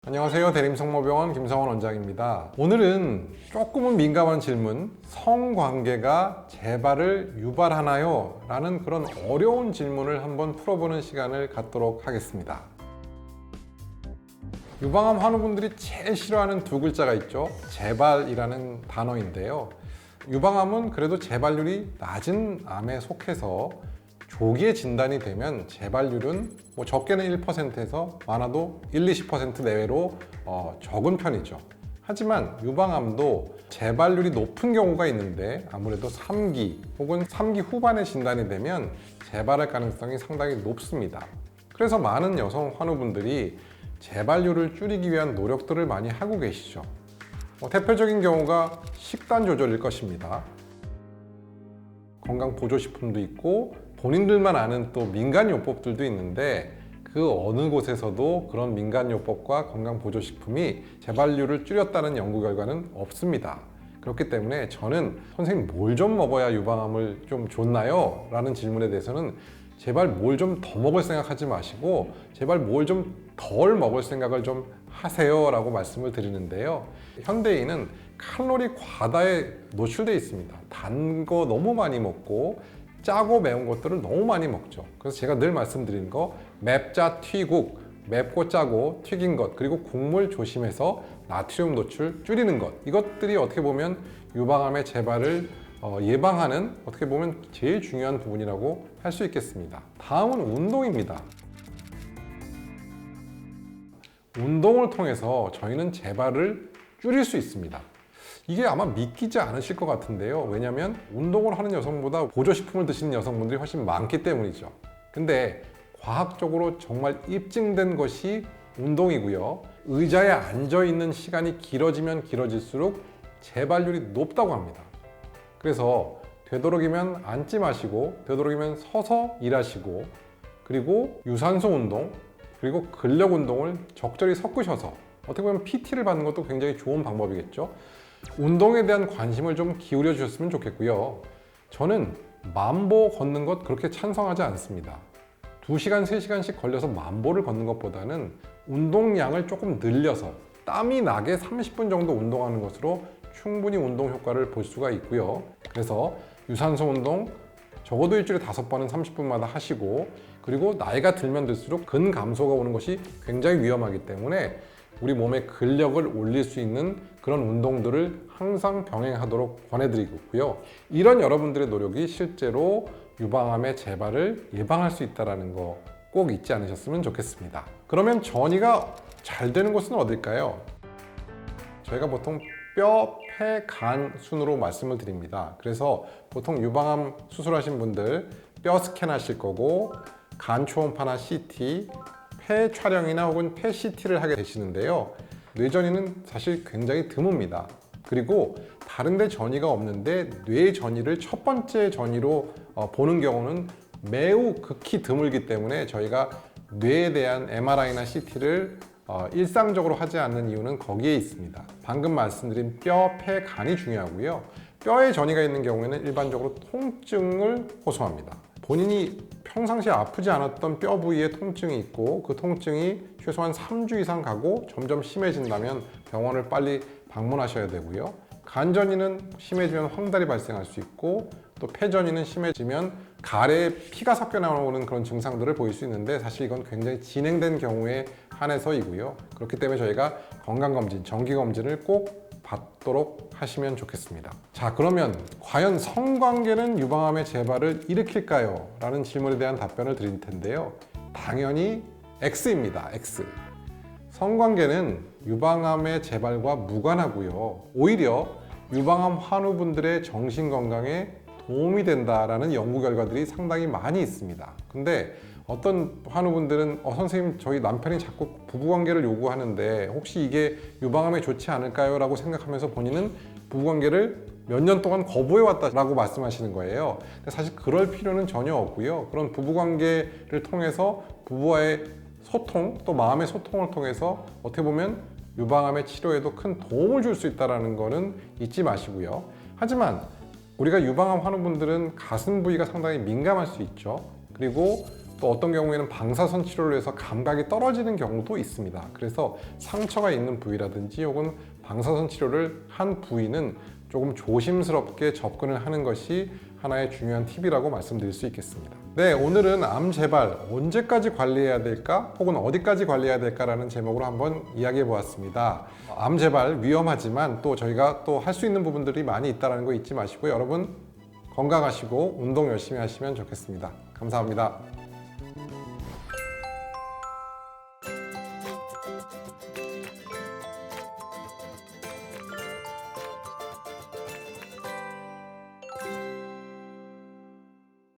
안녕하세요. 대림성모병원 김성원 원장입니다. 오늘은 조금은 민감한 질문, 성관계가 재발을 유발하나요? 라는 그런 어려운 질문을 한번 풀어보는 시간을 갖도록 하겠습니다. 유방암 환우분들이 제일 싫어하는 두 글자가 있죠. 재발이라는 단어인데요. 유방암은 그래도 재발률이 낮은 암에 속해서 조기에 진단이 되면 재발률은 적게는 1%에서 많아도 1-20% 내외로 적은 편이죠. 하지만 유방암도 재발률이 높은 경우가 있는데 아무래도 3기 혹은 3기 후반에 진단이 되면 재발할 가능성이 상당히 높습니다. 그래서 많은 여성 환우분들이 재발률을 줄이기 위한 노력들을 많이 하고 계시죠. 대표적인 경우가 식단 조절일 것입니다. 건강 보조식품도 있고 본인들만 아는 또 민간요법들도 있는데 그 어느 곳에서도 그런 민간요법과 건강보조식품이 재발률을 줄였다는 연구 결과는 없습니다. 그렇기 때문에 저는 선생님 뭘 좀 먹어야 유방암을 좀 좋나요? 라는 질문에 대해서는 제발 뭘 좀 더 먹을 생각하지 마시고 제발 뭘 좀 덜 먹을 생각을 좀 하세요 라고 말씀을 드리는데요. 현대인은 칼로리 과다에 노출되어 있습니다. 단 거 너무 많이 먹고 짜고 매운 것들을 너무 많이 먹죠. 그래서 제가 늘 말씀드리는 거 맵짜 튀국, 맵고 짜고 튀긴 것, 그리고 국물 조심해서 나트륨 노출 줄이는 것, 이것들이 어떻게 보면 유방암의 재발을 예방하는 어떻게 보면 제일 중요한 부분이라고 할 수 있겠습니다. 다음은 운동입니다. 운동을 통해서 저희는 재발을 줄일 수 있습니다. 이게 아마 믿기지 않으실 것 같은데요. 왜냐하면 운동을 하는 여성보다 보조식품을 드시는 여성분들이 훨씬 많기 때문이죠. 근데 과학적으로 정말 입증된 것이 운동이고요. 의자에 앉아있는 시간이 길어지면 길어질수록 재발률이 높다고 합니다. 그래서 되도록이면 앉지 마시고 되도록이면 서서 일하시고 그리고 유산소 운동 그리고 근력 운동을 적절히 섞으셔서 어떻게 보면 PT를 받는 것도 굉장히 좋은 방법이겠죠. 운동에 대한 관심을 좀 기울여 주셨으면 좋겠고요. 저는 만보 걷는 것 그렇게 찬성하지 않습니다. 2시간, 3시간씩 걸려서 만보를 걷는 것보다는 운동량을 조금 늘려서 땀이 나게 30분 정도 운동하는 것으로 충분히 운동 효과를 볼 수가 있고요. 그래서 유산소 운동 적어도 일주일에 5번은 30분마다 하시고 그리고 나이가 들면 들수록 근감소가 오는 것이 굉장히 위험하기 때문에 우리 몸의 근력을 올릴 수 있는 그런 운동들을 항상 병행하도록 권해드리고 있고요. 이런 여러분들의 노력이 실제로 유방암의 재발을 예방할 수 있다는 거 꼭 잊지 않으셨으면 좋겠습니다. 그러면 전이가 잘 되는 곳은 어딜까요? 저희가 보통 뼈, 폐, 간 순으로 말씀을 드립니다. 그래서 보통 유방암 수술하신 분들 뼈 스캔하실 거고 간 초음파나 CT, 폐 촬영이나 혹은 폐 CT를 하게 되시는데요. 뇌전이는 사실 굉장히 드뭅니다. 그리고 다른 데 전이가 없는데 뇌 전이를 첫 번째 전이로 보는 경우는 매우 극히 드물기 때문에 저희가 뇌에 대한 MRI나 CT를 일상적으로 하지 않는 이유는 거기에 있습니다. 방금 말씀드린 뼈, 폐, 간이 중요하고요. 뼈에 전이가 있는 경우에는 일반적으로 통증을 호소합니다. 본인이 평상시에 아프지 않았던 뼈 부위에 통증이 있고 그 통증이 최소한 3주 이상 가고 점점 심해진다면 병원을 빨리 방문하셔야 되고요. 간 전이는 심해지면 황달이 발생할 수 있고 또 폐 전이는 심해지면 가래에 피가 섞여 나오는 그런 증상들을 보일 수 있는데 사실 이건 굉장히 진행된 경우에 한해서이고요. 그렇기 때문에 저희가 건강검진, 정기검진을 꼭 받도록 하시면 좋겠습니다. 자, 그러면 과연 성관계는 유방암의 재발을 일으킬까요? 라는 질문에 대한 답변을 드릴 텐데요. 당연히 X입니다. X. 성관계는 유방암의 재발과 무관하고요. 오히려 유방암 환우분들의 정신건강에 도움이 된다라는 연구 결과들이 상당히 많이 있습니다. 근데 어떤 환우분들은 선생님 저희 남편이 자꾸 부부관계를 요구하는데 혹시 이게 유방암에 좋지 않을까요? 라고 생각하면서 본인은 부부관계를 몇 년 동안 거부해왔다라고 말씀하시는 거예요. 근데 사실 그럴 필요는 전혀 없고요. 그런 부부관계를 통해서 부부와의 소통 또 마음의 소통을 통해서 어떻게 보면 유방암의 치료에도 큰 도움을 줄 수 있다는 거는 잊지 마시고요. 하지만 우리가 유방암 환우분들은 가슴 부위가 상당히 민감할 수 있죠. 그리고 또 어떤 경우에는 방사선 치료를 해서 감각이 떨어지는 경우도 있습니다. 그래서 상처가 있는 부위라든지 혹은 방사선 치료를 한 부위는 조금 조심스럽게 접근을 하는 것이 하나의 중요한 팁이라고 말씀드릴 수 있겠습니다. 네, 오늘은 암 재발 언제까지 관리해야 될까 혹은 어디까지 관리해야 될까라는 제목으로 한번 이야기해 보았습니다. 암 재발 위험하지만 또 저희가 또 할 수 있는 부분들이 많이 있다는 거 잊지 마시고 여러분 건강하시고 운동 열심히 하시면 좋겠습니다. 감사합니다.